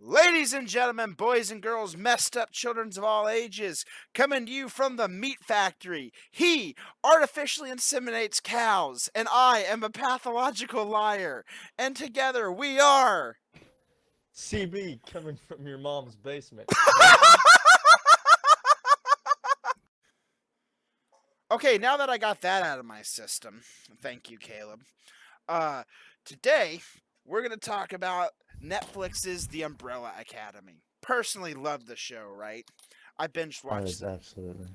Ladies and gentlemen, boys and girls, messed up children of all ages, coming to you from the meat factory. He artificially inseminates cows, and I am a pathological liar. And together we are. CB coming from your mom's basement. Okay, now that I got that out of my system, thank you, Caleb. Uh, Today we're gonna talk about Netflix's The Umbrella Academy. Personally, love the show. Right? I Oh, it's absolutely.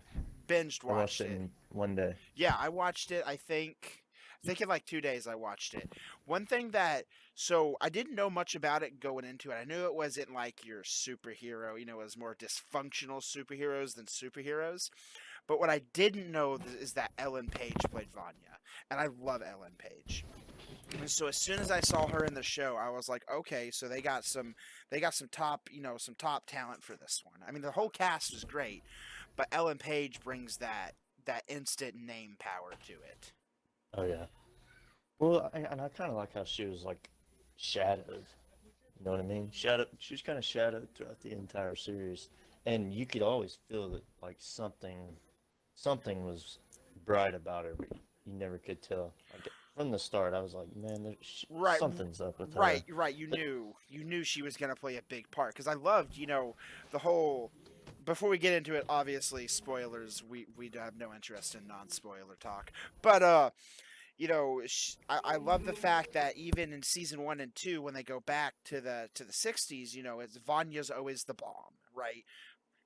binged I watched watched it it. in one day. Yeah, I watched it. I think in like 2 days I watched it. One thing that so I didn't know much about it going into it. I knew it wasn't like your superhero. It was more dysfunctional superheroes than superheroes. But what I didn't know is that Ellen Page played Vanya, and I love Ellen Page. And so as soon as I saw her in the show, I was like, okay, so they got some top, some top talent for this one. I mean, the whole cast was great, but Ellen Page brings that instant name power to it. Oh yeah. Well, and I kind of like how she was like shadowed. You know what I mean? Shadowed. She was kind of shadowed throughout the entire series, and you could always feel that like something was bright about her, but you never could tell. Like from the start, I was like, man, Right, something's up with right, her. right. You But knew she was gonna play a big part because I loved, the whole. Before we get into it, obviously spoilers. We have no interest in non-spoiler talk, but I love the fact that even in season 1 and 2, when they go back to the '60s, it's Vanya's always the bomb, right?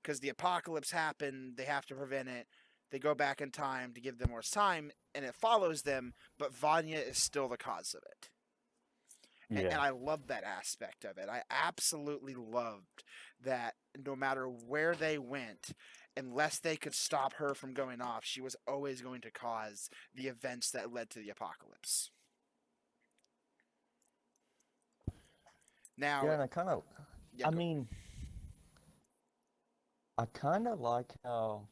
Because the apocalypse happened, they have to prevent it. They go back in time to give them more time, and it follows them, but Vanya is still the cause of it. And yeah, I love that aspect of it. I absolutely loved that no matter where they went, unless they could stop her from going off, she was always going to cause the events that led to the apocalypse. Now, yeah, and yeah, I go. mean, I kind of like how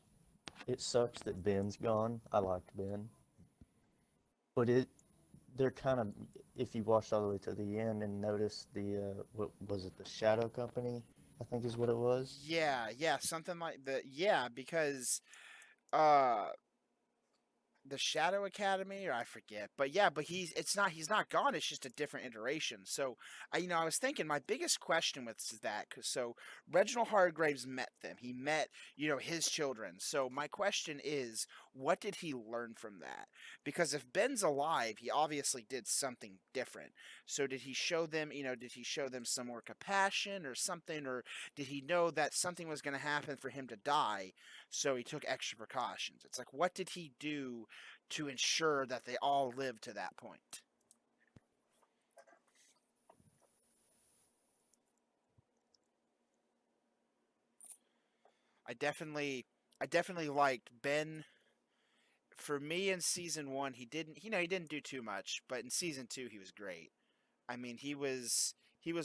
it sucks that Ben's gone. I liked Ben, but they're kind of if you watched all the way to the end and noticed what was it, the Shadow Company, I think is what it was. Yeah, yeah, something like that. Yeah, because uh the Shadow Academy, or I forget. But yeah, but he's not gone. It's just a different iteration. So I was thinking my biggest question with that, cause so Reginald Hargraves met them. He met his children. So my question is, what did he learn from that? Because if Ben's alive, he obviously did something different. So did he show them some more compassion or something, or did he know that something was going to happen for him to die? So he took extra precautions. It's like, what did he do to ensure that they all live to that point? I definitely I definitely liked Ben. For me in season 1, he didn't do too much, but in season 2 he was great. I mean, he was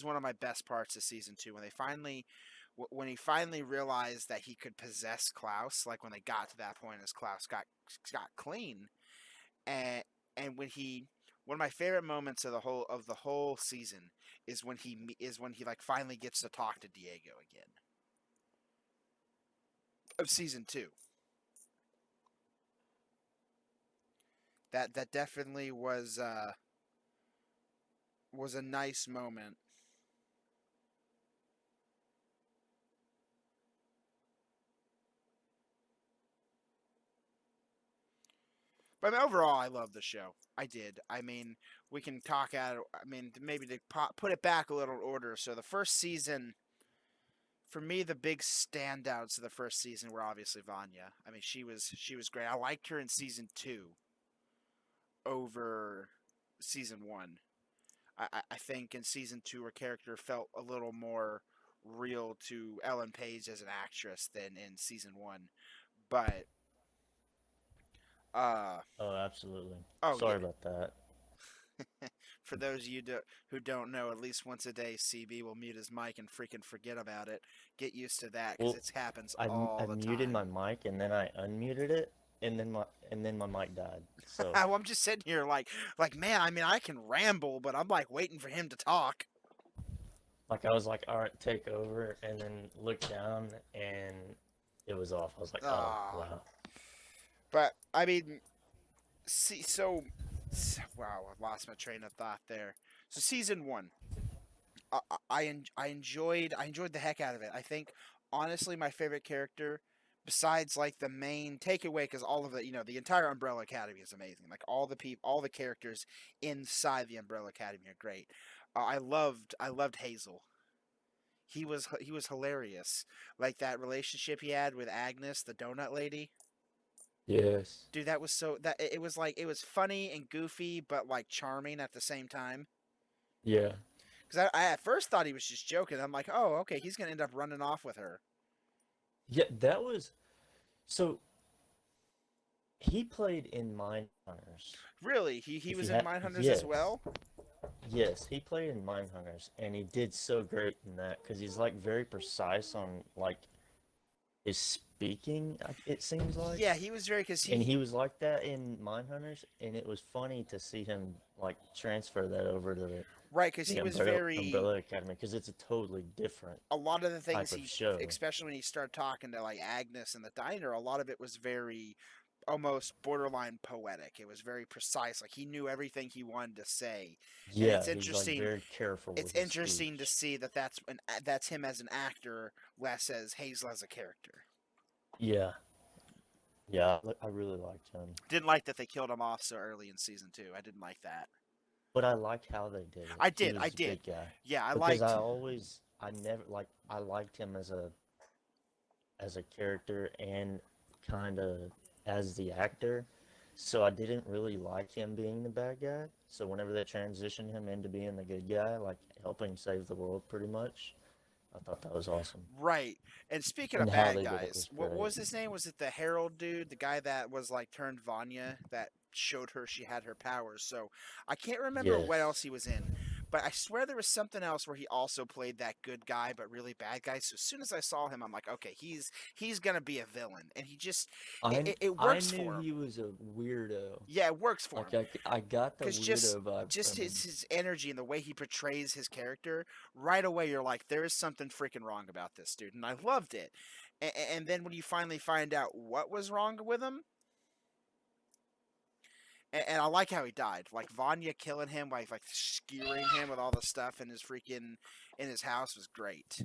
one of my best parts of season 2 when he finally realized that he could possess Klaus, like when they got to that point as Klaus got clean. And when he one of my favorite moments of the whole season is when he like finally gets to talk to Diego again of season 2. That definitely was a nice moment. But overall, I love the show. I did. I mean, we can talk at. I mean, maybe to put it back a little order. So the first season, for me, the big standouts of the first season were obviously Vanya. I mean, she was great. I liked her in season 2 over season 1. I think in season 2 her character felt a little more real to Ellen Page as an actress than in season 1. But uh Oh, absolutely. oh Sorry yeah, about that. for those of you who don't know, at least once a day, CB will mute his mic and freaking forget about it. Get used to that because Well, it happens I all the muted time. my mic and then I unmuted it and then my mic died. So Well, I'm just sitting here like man. I mean, I can ramble, but I'm like waiting for him to talk. Like I was like, all right, take over, and then looked down and it was off. I was like, oh Ah, wow. but I mean, see, wow, I lost my train of thought there. So season one, I enjoyed the heck out of it. I think honestly my favorite character, besides like the main takeaway, because all of it, the entire Umbrella Academy is amazing. Like all the characters inside the Umbrella Academy are great. I loved Hazel. He was hilarious. Like that relationship he had with Agnes, the donut lady. Yes. Dude, that was so that it was like it was funny and goofy, but like charming at the same time. Yeah. Because I at first thought he was just joking. I'm like, oh, okay, he's gonna end up running off with her. Yeah, that was so he played in Mindhunters. Really, he If you was in had Mindhunters as yes. well. Yes, he played in Mindhunters and he did so great in that because he's like very precise on like his speaking, it seems like. Yeah, he was very because And he he was like that in Mindhunters, and it was funny to see him like transfer that over to right because the he was Umbrella Academy because it's a totally different a lot of the things type of show. especially when he started talking to like Agnes in the diner, a lot of it was very almost borderline poetic. It was very precise. Like he knew everything he wanted to say, and Yeah, he's like very careful It's with his interesting to speech. see that that's him as an actor, less as Hazel as a character. Yeah, yeah, I really liked him, Didn't like that they killed him off so early in season two. I didn't like that. but I like how they did it. I He did, I was a did. good guy Yeah, I because liked. I never like I liked him as a character and kind of as the actor. So I didn't really like him being the bad guy. So whenever they transitioned him into being the good guy, like helping save the world pretty much, I thought that was awesome. Right. And speaking And of how bad they did it guys, was what great. was his name? Was it the Herald dude, the guy that was like turned Vanya, that showed her she had her powers? So I can't remember what else Yes. he was in, but I swear there was something else where he also played that good guy but really bad guy. So as soon as I saw him, I'm like, okay, he's gonna be a villain, and he just it I works knew for him. he was a weirdo. Yeah, it works for Like him. I got the Because just weirdo vibe just from his him. his energy and the way he portrays his character, right away you're like, there is something freaking wrong about this dude, and I loved it. And then when you finally find out what was wrong with him, and I like how he died, like Vanya killing him, like skewering him with all the stuff in his house was great.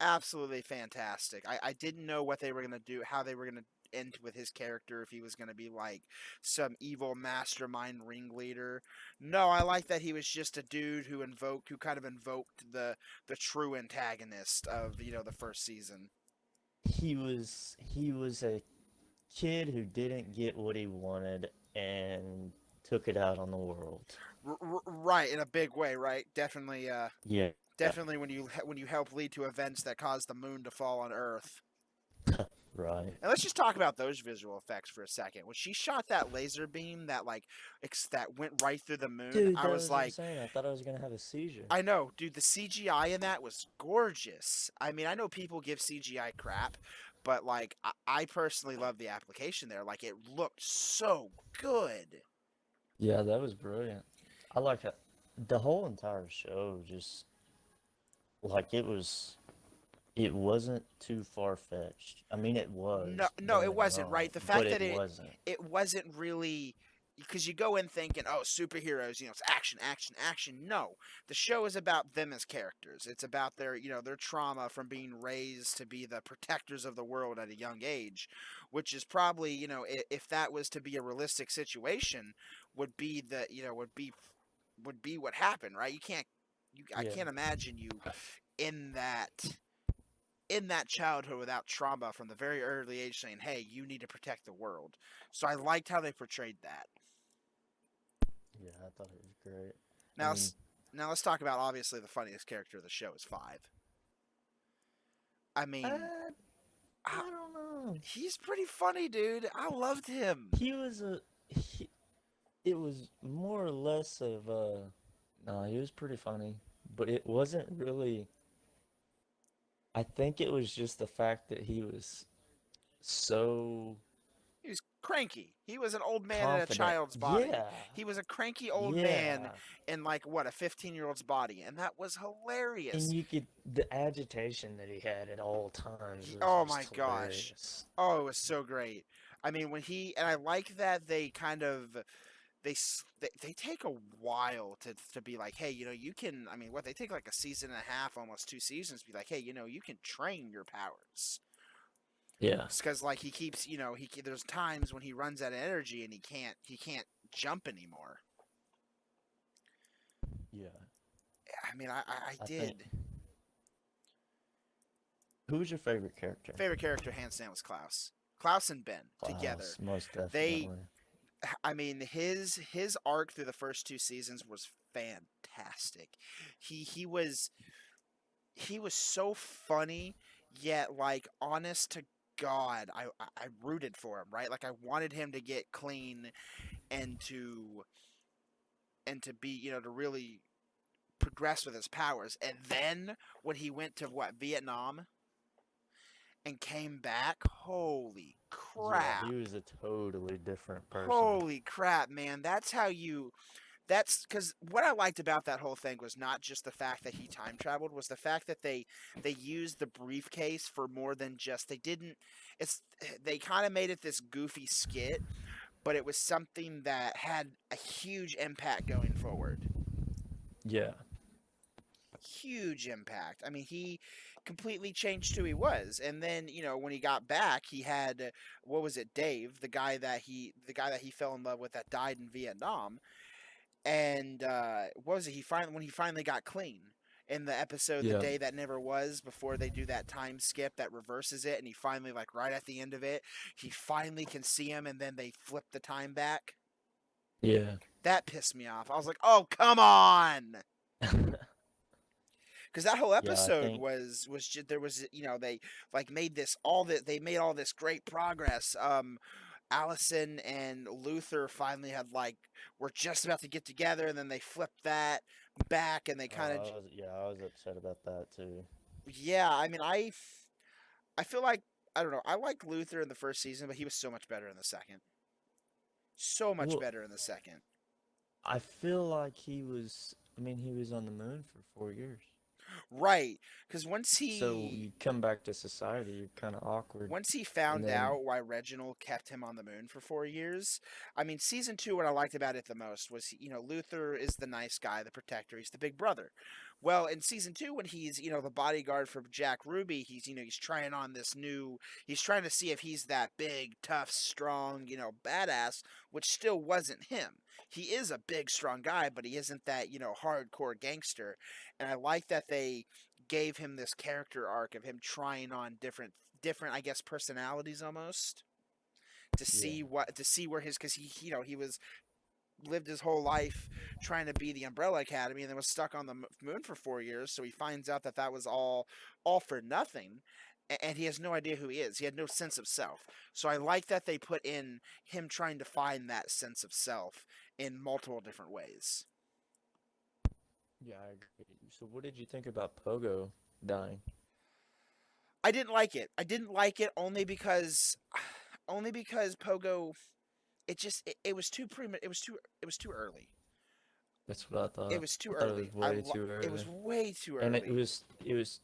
Absolutely fantastic. I didn't know what they were gonna do, how they were gonna end with his character, if he was gonna be like some evil mastermind ringleader. No, I like that he was just a dude who kind of invoked the true antagonist of the first season. He was a kid who didn't get what he wanted and took it out on the world. Right, in a big way, right? Definitely, Yeah, definitely when you help lead to events that cause the moon to fall on Earth. right. And let's just talk about those visual effects for a second. When she shot that laser beam that that went right through the moon, Dude, I that was was like, insane. I thought I was gonna have a seizure. I know, dude, the CGI in that was gorgeous. I mean, I know people give CGI crap, but like I personally love the application there. Like it looked so good. Yeah, that was brilliant. I like it. The whole entire show just like it wasn't too far fetched. I mean it No, was, no, don't it get me wasn't wrong, right. The but fact that it wasn't. it wasn't really because you go in thinking, oh, superheroes, it's action, action, action. No, the show is about them as characters. It's about their trauma from being raised to be the protectors of the world at a young age, which is probably, if that was to be a realistic situation, would be the, would be what happened, right? I Yeah. can't imagine you in that childhood without trauma from the very early age saying, hey, you need to protect the world. So I liked how they portrayed that. Yeah, I thought it was great. I Now, mean, now let's talk about obviously the funniest character of the show is Five. I mean, I I don't know. he's pretty funny, dude. I loved him. He was a he, it was more or less of no, he was pretty funny, but it wasn't really. I think it was just the fact that he was so He was cranky. He was an old man in a confident. child's body. Yeah, He was a cranky old man yeah. in like what a 15-year-old's body, and that was And hilarious. you could the agitation that he had at all times was Oh just my gosh. hilarious. Oh, it was so great. I mean, when he and I like that they kind of they take a while to be like, hey, you can. I mean, what they take like a season and a half, almost 2 seasons, to be like, hey, you can train your powers. Yeah, Because like he keeps, there's times when he runs out of energy and he can't jump anymore. yeah. I mean, I I think. did. Who was your favorite character? Favorite character hands down was Klaus. Klaus and Ben together. Klaus, most They, definitely. I mean, his arc through the first 2 seasons was fantastic. He was so funny, yet like honest to God, I rooted for him, right? Like I wanted him to get clean and to be, to really progress with his powers. And then when he went to what, Vietnam and came back, holy Yeah, crap. he was a totally different person. Holy crap, man. That's because what I liked about that whole thing was not just the fact that he time traveled, was the fact that they used the briefcase for more than just, they kind of made it this goofy skit, but it was something that had a huge impact going forward. Yeah, Huge impact. I mean, he completely changed who he was. And then, when he got back, he had, what was it, Dave, the guy that he fell in love with that died in Vietnam. And what was it? When he finally got clean in the episode The yeah, Day That Never Was, before they do that time skip that reverses it, and he finally, like right at the end of it, he finally can see him, and then they flip the time back. yeah, That pissed me off. I was like, "Oh, come on!" Because that whole yeah. I episode think. was just, there was, they like made all this great progress. Allison and Luther finally had like were just about to get together, and then they flipped that back, and they kind of, I was upset about that too. yeah. I mean, I feel like, I don't know. I like Luther in the first season, but he was so much better in the second. So much Well, better in the second. I feel like he was. I mean, he was on the moon for 4 years. Right, because So you come back to society, you're kind of awkward, once he and found then out why Reginald kept him on the moon for 4 years, I mean, season two, what I liked about it the most was, Luther is the nice guy, the protector, he's the big brother. Well, in season two, when he's, the bodyguard for Jack Ruby, he's trying on he's trying to see if he's that big, tough, strong, badass, which still wasn't him. He is a big, strong guy, but he isn't that, hardcore gangster. And I like that they gave him this character arc of him trying on different, I guess, personalities almost, yeah, to see where his, because he was lived his whole life trying to be the Umbrella Academy, and then was stuck on the moon for 4 years. So he finds out that that was all for nothing, and he has no idea who he is. He had no sense of self. So I like that they put in him trying to find that sense of self in multiple different ways. yeah. I agree. So what did you think about Pogo dying? I didn't like it. I didn't like it only because Pogo, it was too it was too early. That's what I It thought. was too I thought it early. was way too It early, was way too and it early. was it was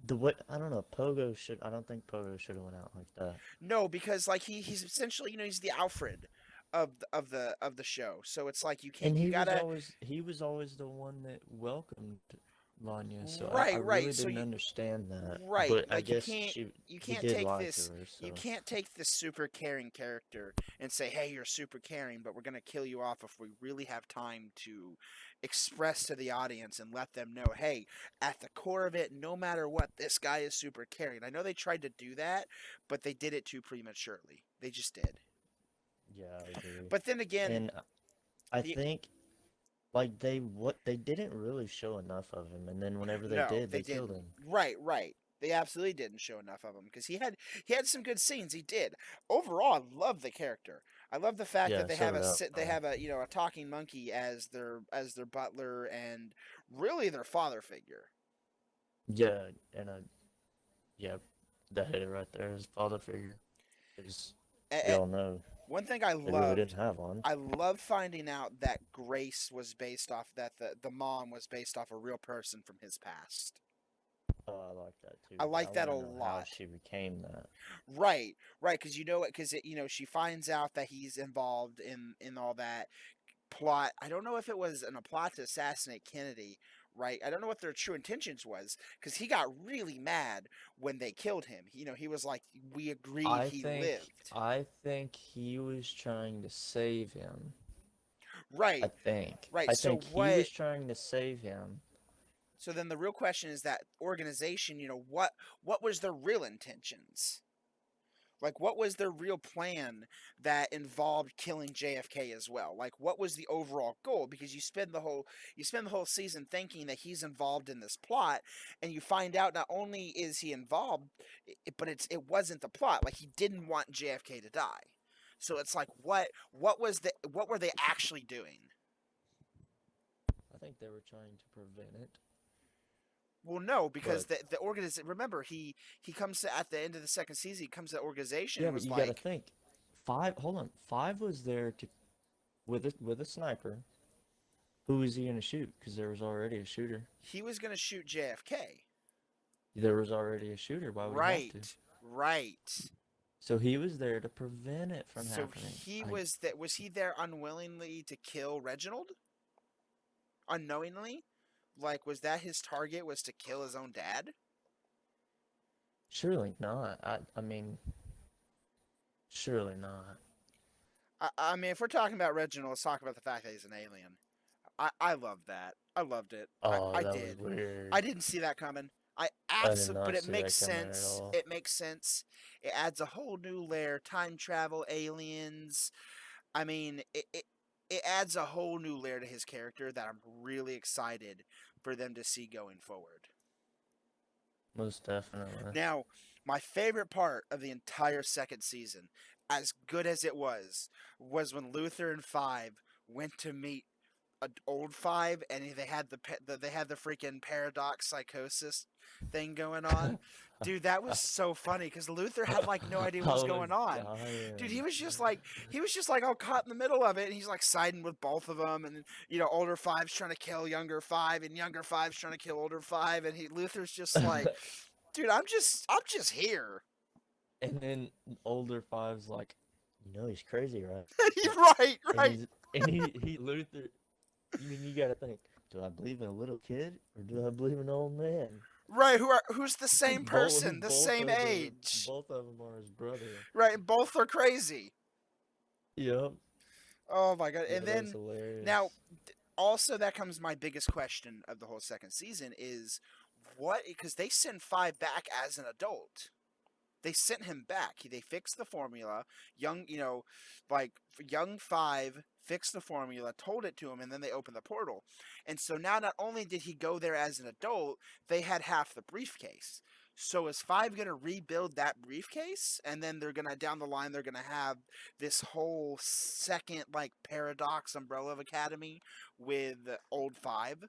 the what I don't know. Pogo should. I don't think Pogo should have went out like that. No, because like he's essentially, he's the Alfred of the show. So it's like you can't, And you gotta, he was always the one that welcomed Vanya. So I right, right. really So didn't you, understand that. right, But I like you guess can't you he can't did take lie to this her. you So can't take this super caring character and say, hey, you're super caring, but we're gonna kill you off if we really have time to express to the audience and let them know, hey, at the core of it, no matter what, this guy is super caring. I know they tried to do that, but they did it too prematurely. They just did. yeah, I agree. But then again, And I the think like they didn't really show enough of him. And then whenever they no, did, they they killed didn't. him. Right, right. They absolutely didn't show enough of him because he had some good scenes. He did. Overall, I love the character. I love the fact that Yeah, so did they I. have a a talking monkey as their butler and really their father figure. Yeah, and yeah, that hit it right there. His father figure is. We all know One thing I they really loved, didn't have one. I loved finding out that Grace was based off that the mom was based off a real person from his past. Oh, I like that too, I but I like that want a to know how lot. she became that. Right, right, because you know it, because she finds out that he's involved in all that plot. I don't know if it was in a plot to assassinate Kennedy. Right, I don't know what their true intentions was because he got really mad when they killed him. He was like, "We agreed I he think lived." I think he was trying to save him. I Right, think. right. I So think he what? was trying to save him. So then the real question is that organization. What was their real intentions? Like, what was their real plan that involved killing JFK as well? Like, what was the overall goal? Because you spend the whole season thinking that he's involved in this plot, and you find out not only is he involved, but it wasn't the plot. Like, he didn't want JFK to die. So it's like, what were they actually doing? I think they were trying to prevent it. Well, no, because But the organization. Remember, he comes to at the end of the second season. He comes to the organization yeah, and but was you got to like, think. Hold on. Five was there to with a sniper. Who was he gonna shoot? Because there was already a shooter. he was going to shoot JFK. There was already a shooter. Why would he have to? Right, right. So he was there to prevent it from So happening. he was he there unwillingly to kill Reginald? Unknowingly? Like, was that his target? Was to kill his own dad? Surely not. I mean, surely not. I mean, if we're talking about Reginald, let's talk about the fact that he's an alien. I love that. I loved it. I, Oh, I that was did. I weird. didn't see that coming. I did But not it see makes that coming at sense. all. It makes sense. It adds a whole new layer. Time travel, aliens. I mean, it adds a whole new layer to his character that I'm really excited for them to see going forward. Most definitely. Now, my favorite part of the entire second season, as good as it was when Luther and Five went to meet an old Five, and they had the freaking paradox psychosis thing going on. Dude, that was so funny because Luther had like no idea what I was was going on. Dude, dying. he was just like all caught in the middle of it, and he's like siding with both of them, and older Five's trying to kill younger Five, and younger Five's trying to kill older Five, and Luther's just like, dude, I'm just here. And then older Five's like, you know he's crazy, right? Right, And right. he Luther. You mean you gotta think? Do I believe in a little kid or do I believe in an old man? Right, who's the same person, the same age. Both of them are his brother. Right, both are crazy. Yep. Oh my god. Yeah, And that was then now hilarious. also that comes my biggest question of the whole second season is what, because they send Five back as an adult. They sent him back. They fixed the formula. Young, like young Five fixed the formula, told it to him, and then they opened the portal. And so now, not only did he go there as an adult, they had half the briefcase. So is Five gonna rebuild that briefcase, and then they're gonna down the line they're gonna have this whole second like paradox umbrella of academy with old Five?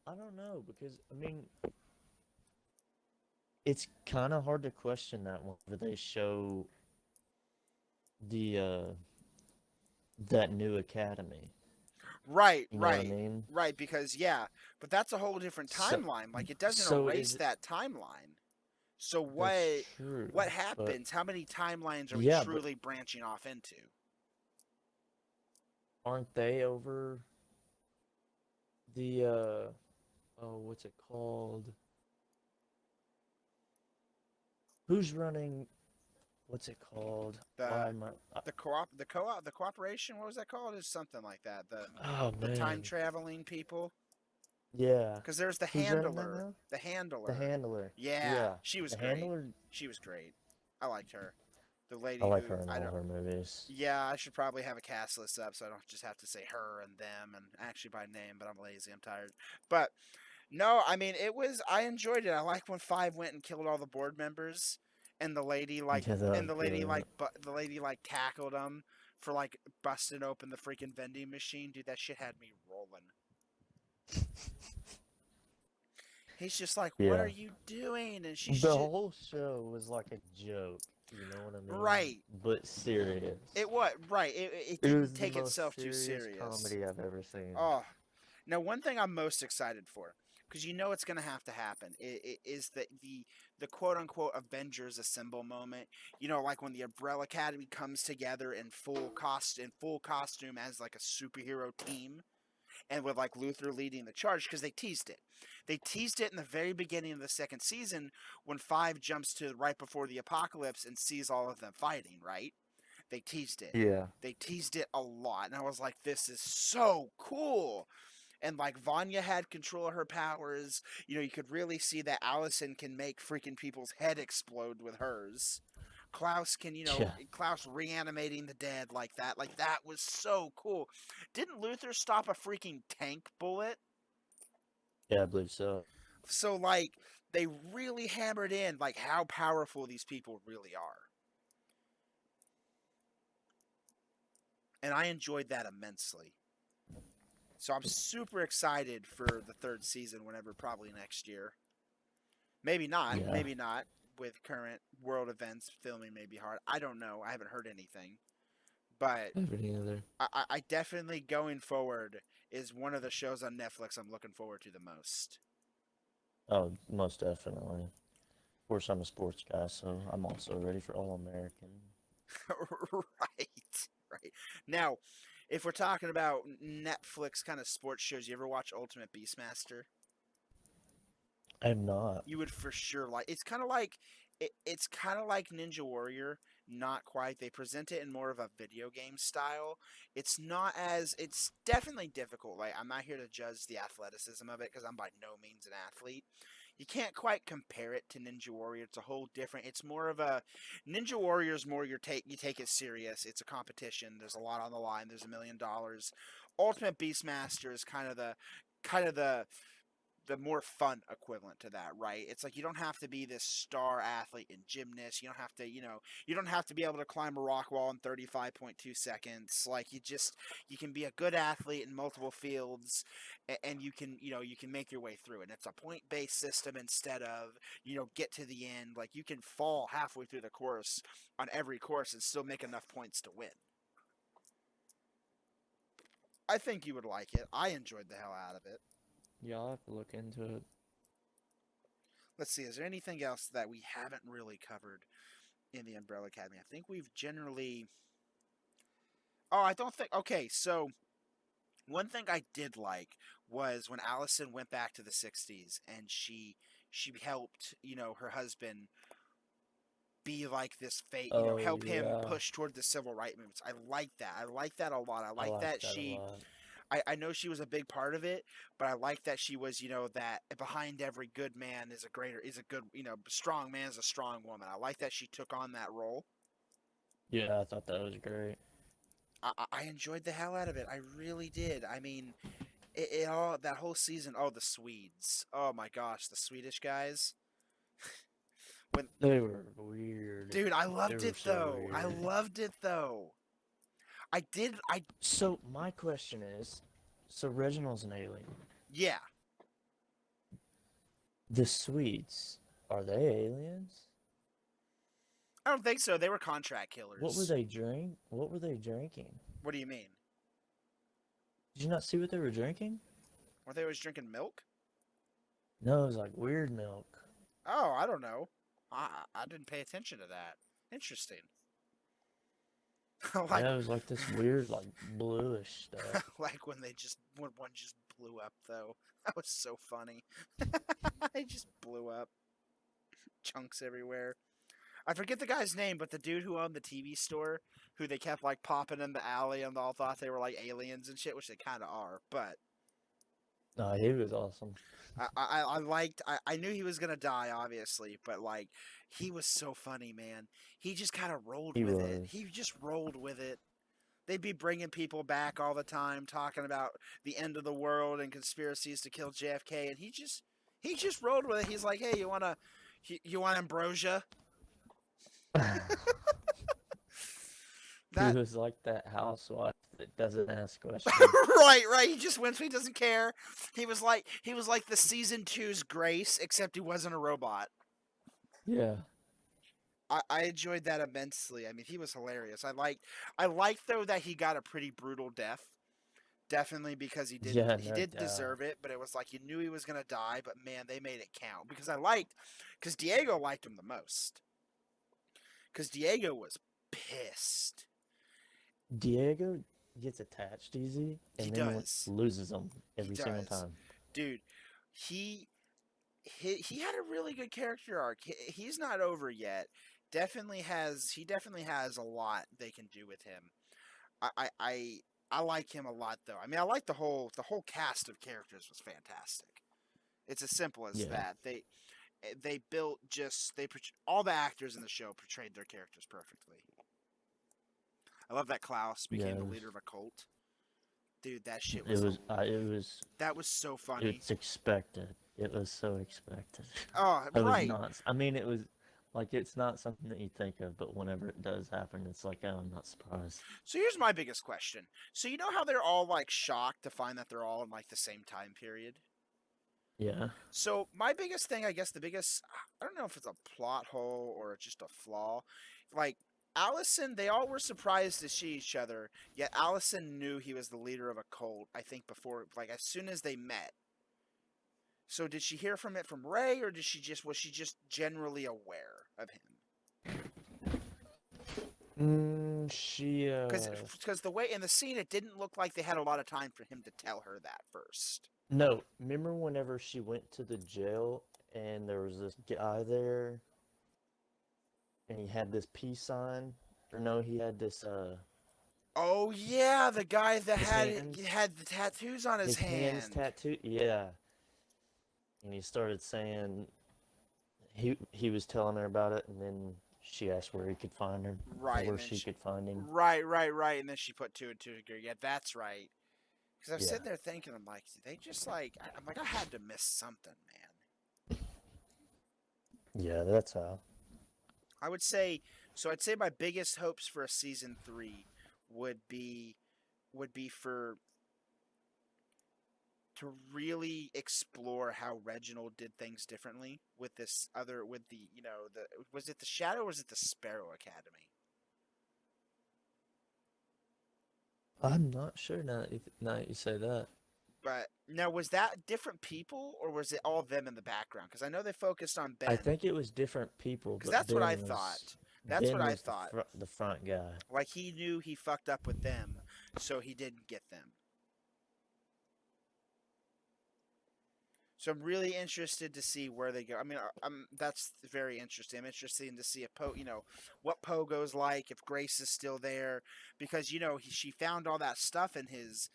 I don't know because I mean it's kind of hard to question that one where they show the that new academy. Right, You know what I right, mean? right. Because yeah, but that's a whole different So timeline. Like it doesn't so erase is it, that timeline. So that's what true, but happens? How many timelines are we yeah, but truly branching off into? aren't they over the oh what's it called? Who's running? What's it called? Why The am the cooperation. What was that called? Is something like that. oh The time man, traveling people. yeah. Because there's the Who's running that handler. now? The The handler. handler. Yeah, Yeah, she was the great. handler. She was great. I liked her. The I lady like who her in I all don't. her movies. Yeah, I should probably have a cast list up so I don't just have to say her and them and actually by name, but I'm lazy, I'm tired. But no, I mean I enjoyed it. I like when Five went and killed all the board members and Yeah, that was the lady good. like tackled him for like busting open the freaking vending machine. Dude, that shit had me rolling. He's just like, "What are Yeah. you doing?" And she's The just whole show was like a joke. You know what I mean? Right. But serious. It what? Right. It It didn't was the take most itself too serious serious. comedy I've ever seen. Oh, now one thing I'm most excited for, because you know it's going to have to happen, is the quote unquote Avengers Assemble moment. You know, like when the Umbrella Academy comes together in full costume as like a superhero team, and with like Luther leading the charge because they teased it. They teased it in the very beginning of the second season when Five jumps to right before the apocalypse and sees all of them fighting. Right? They teased it. Yeah. They teased it a lot, and I was like, "This is so cool." And like Vanya had control of her powers. You know, you could really see that Allison can make freaking people's head explode with hers. Klaus can, Yeah. Klaus reanimating the dead like that. Like that was so cool. Didn't Luther stop a freaking tank bullet? Yeah, I believe so. So like they really hammered in like how powerful these people really are. And I enjoyed that immensely. So I'm super excited for the third season whenever probably next year. Maybe not. Yeah. Maybe not. With current world events, filming may be hard. I don't know. I haven't heard anything. But I haven't either. I definitely going forward is one of the shows on Netflix I'm looking forward to the most. Oh, most definitely. Of course, I'm a sports guy, so I'm also ready for All American. Right. Right. Now, if we're talking about Netflix kind of sports shows, you ever watch Ultimate Beastmaster? I have not. You would for sure like. It's kind of like Ninja Warrior, not quite. They present it in more of a video game style. It's not as it's definitely difficult. Like I'm not here to judge the athleticism of it because I'm by no means an athlete. You can't quite compare it to Ninja Warrior. It's a whole different. It's more of a Ninja Warrior's more you take it serious. It's a competition. There's a lot on the line. There's $1 million. Ultimate Beastmaster is kind of the more fun equivalent to that, right? It's like you don't have to be this star athlete and gymnast. You don't have to, you don't have to be able to climb a rock wall in 35.2 seconds. Like you can be a good athlete in multiple fields and you can make your way through it. And it's a point-based system instead of, get to the end. Like you can fall halfway through the course on every course and still make enough points to win. I think you would like it. I enjoyed the hell out of it. Yeah, I'll have to look into it. Let's see, is there anything else that we haven't really covered in the Umbrella Academy? I think we've generally. Oh, I don't think. Okay, so one thing I did like was when Allison went back to the '60s and she helped her husband be like this fate, Oh, help him yeah. push toward the civil rights movements. I like that. I like that a lot. I I like like that that a lot. I know she was a big part of it, but I like that she was, that behind every good man is a good, strong man is a strong woman. I like that she took on that role. Yeah, I thought that was great. I enjoyed the hell out of it. I really did. I mean, it all that whole season. Oh, the Swedes. Oh my gosh, the Swedish guys. When They were weird. dude, I They loved were it so though. I weird. loved it though. I did. I So, my question is, so Reginald's an alien. yeah. The Swedes, are they aliens? I don't think so. They were contract What were killers. they drink? What were they drinking? What do you mean? Did you not see what they were drinking? Were they always drinking milk? No, it was like weird milk. Oh, I don't know. I didn't pay attention to that. Interesting. like Yeah, it was like this weird, like bluish stuff. like when one just blew up though. That was so funny. It just blew up. Chunks everywhere. I forget the guy's name, but the dude who owned the TV store, who they kept like popping in the alley and all thought they were like aliens and shit, which they kind of are. But No, he was awesome. I knew he was gonna die, obviously, but like he was so funny, man. He just kind of rolled He with it. was. He just rolled with it. They'd be bringing people back all the time, talking about the end of the world and conspiracies to kill JFK, and he just rolled with it. He's like, hey, you want ambrosia? He That was like that housewife that doesn't ask questions. right. He just went. He doesn't care. He was like the season two's Grace, except he wasn't a robot. Yeah. I enjoyed that immensely. I mean, he was hilarious. I liked though that he got a pretty brutal death. Definitely because Yeah, he no didn't doubt. deserve it, but it was like you knew he was gonna die. But man, they made it count because Diego liked him the most. Because Diego was pissed. Diego gets attached easy He and then does. loses them He every single does. time. Dude, he he had a really good character arc. He's not over yet. He definitely has a lot they can do with him. I I I, I like him a lot though. I mean, I like the whole cast of characters was fantastic. It's as simple as Yeah, that. They built all the actors in the show portrayed their characters perfectly. I love that Klaus yeah. became the leader of a cult. Dude, that shit It was was, it was, that was so funny. it's expected. It was so expected. Oh, I was right. not. I mean, it was like it's not something that you think of, but whenever it does happen, it's like, oh, I'm not surprised. So here's my biggest question. So you know how they're all like shocked to find that they're all in like the same time period? Yeah. So my biggest thing, I guess the biggest I don't know if it's a plot hole or just a flaw. Like Allison, they all were surprised to see each other, yet Allison knew he was the leader of a cult, I think before like as soon as they met. So did she hear from it from Ray or was she just generally aware of him? She Because the way in the scene it didn't look like they had a lot of time for him to tell her that first. no. Remember whenever she went to the jail and there was this guy there and he had this peace sign, or no, he had this Oh yeah, the guy that his hands, had the tattoos on his his hands hand. tattooed. Yeah, and he started saying he was telling her about it, and then she asked where he could find her, or Right, and where then she could find him. right, and then she put two and two together. Yeah, that's right. Because I'm Yeah, sitting there thinking, I'm like, they just like, I'm like, I had to miss something, man. yeah, that's how. I would say, so I'd say my biggest hopes for a season three would be would be for to really explore how Reginald did things differently with this other with the the was it the Shadow or was it the Sparrow Academy? I'm not sure now that you say that. But now was that different people or was it all them in the background? Because I know they focused on I Ben. think it was different people, Because but that's what I thought. That's what Ben I was thought. the front guy. Like he knew he fucked up with them, so he didn't get them. So I'm really interested to see where they go. I mean, that's very interesting. I'm interested to see if what Pogo's like, if Grace is still there, because she found all that stuff in his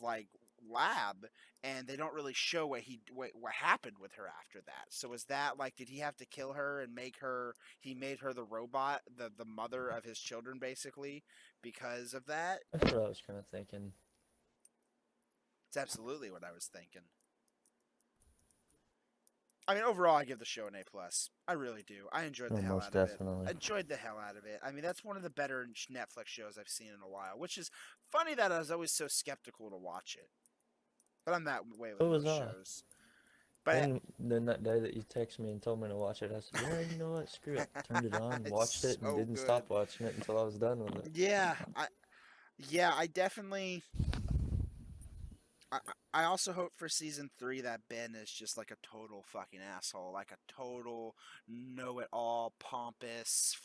like lab, and they don't really show what happened with her after that. So is that like, did he have to kill her and make her? He made her the robot, the mother of his children, basically, because of that. That's what I was kind of thinking. It's absolutely what I was thinking. I mean, overall, I give the show an A+. I really do. I enjoyed Oh, the hell most out of it. definitely. Enjoyed the hell out of it. I mean, that's one of the better Netflix shows I've seen in a while, which is funny that I was always so skeptical to watch it. But I'm that way with So was most I. shows. But Then that day that you texted me and told me to watch it, I said, yeah, you know what, screw it. Turned it on, watched it's it, and so didn't good. stop watching it until I was done with it. Yeah, I definitely. I, I also hope for season three that Ben is just like a total fucking asshole, like a total know-it-all, pompous,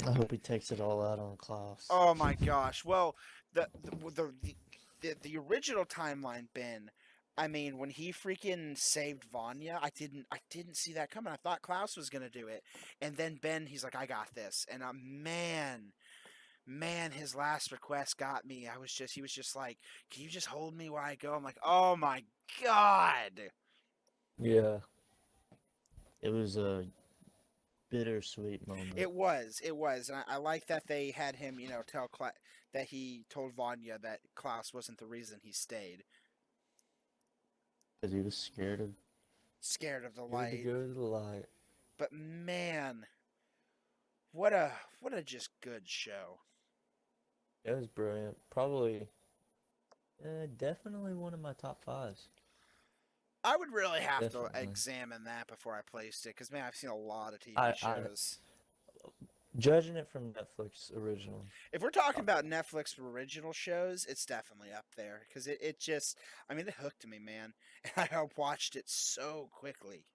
I freaking. hope he takes it all out on Klaus. Oh my gosh! Well, the original timeline, Ben. I mean, when he freaking saved Vanya, I didn't see that coming. I thought Klaus was gonna do it, and then Ben, he's like, I got this, and man, his last request got me. He was just like, can you just hold me while I go? I'm like, oh my god. Yeah, it was a bittersweet moment. It was, and I like that they had him, that he told Vanya that Klaus wasn't the reason he stayed. Because he was Scared of the scared to light. go to the light. But man, what a just good show. It was brilliant. Probably, definitely one of my top fives. I would really have to Definitely. examine that before I placed it, because man, I've seen a lot of TV I shows. Judging it from Netflix original. If we're talking about Netflix original shows, it's definitely up there because it just, I mean, it hooked me, man. And I watched it so quickly.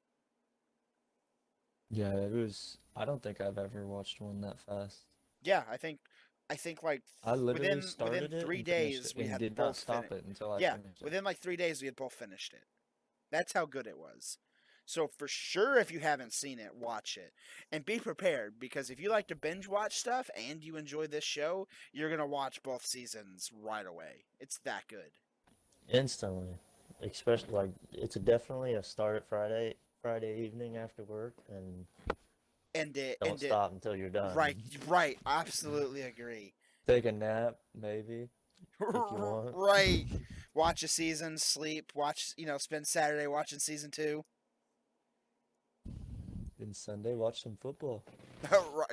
Yeah, it was. I don't think I've ever watched one that fast. Yeah, I think like I literally within started it three and finished it days we and had did not both stop finished. it until I Yeah, finished it. within like 3 days we had both finished it. That's how good it was. So for sure, if you haven't seen it, watch it and be prepared because if you like to binge watch stuff and you enjoy this show, you're gonna watch both seasons right away. It's that good. Instantly. Especially like it's definitely a start at Friday evening after work and don't End it stop until you're right, done. right. Absolutely agree. Take a nap, maybe, if you want. Right. Watch a season, sleep, watch, spend Saturday watching season two. And Sunday, watch some football.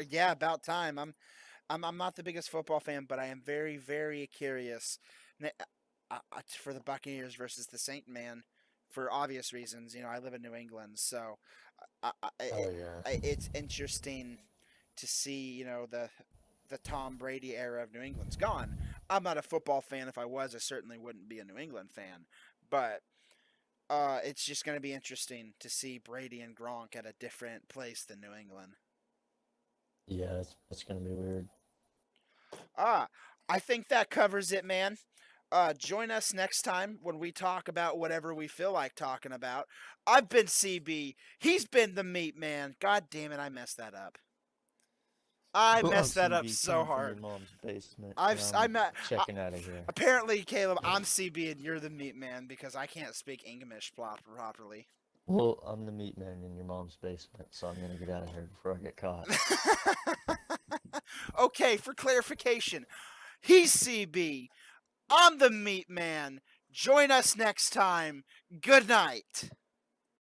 Yeah, about time. I'm not the biggest football fan, but I am very, very curious for the Buccaneers versus the Saint Man, for obvious reasons. I live in New England, so Oh yeah. it's interesting to see. The Tom Brady era of New England's gone. I'm not a football fan. If I was, I certainly wouldn't be a New England fan. But it's just going to be interesting to see Brady and Gronk at a different place than New England. Yeah, it's gonna be weird. Ah, I think that covers it, man. Join us next time when we talk about whatever we feel like talking about. I've been CB. He's been the Meat Man. God damn it, I messed that up. I Well, I'm messed that up CB so coming from your hard. mom's basement, and I've I'm I'm at, checking out of here. apparently, Caleb. I'm CB and you're the Meat Man because I can't speak English properly. Well, I'm the meat man in your mom's basement, so I'm gonna get out of here before I get caught. Okay, for clarification, he's CB. I'm the Meat Man. Join us next time. Good night.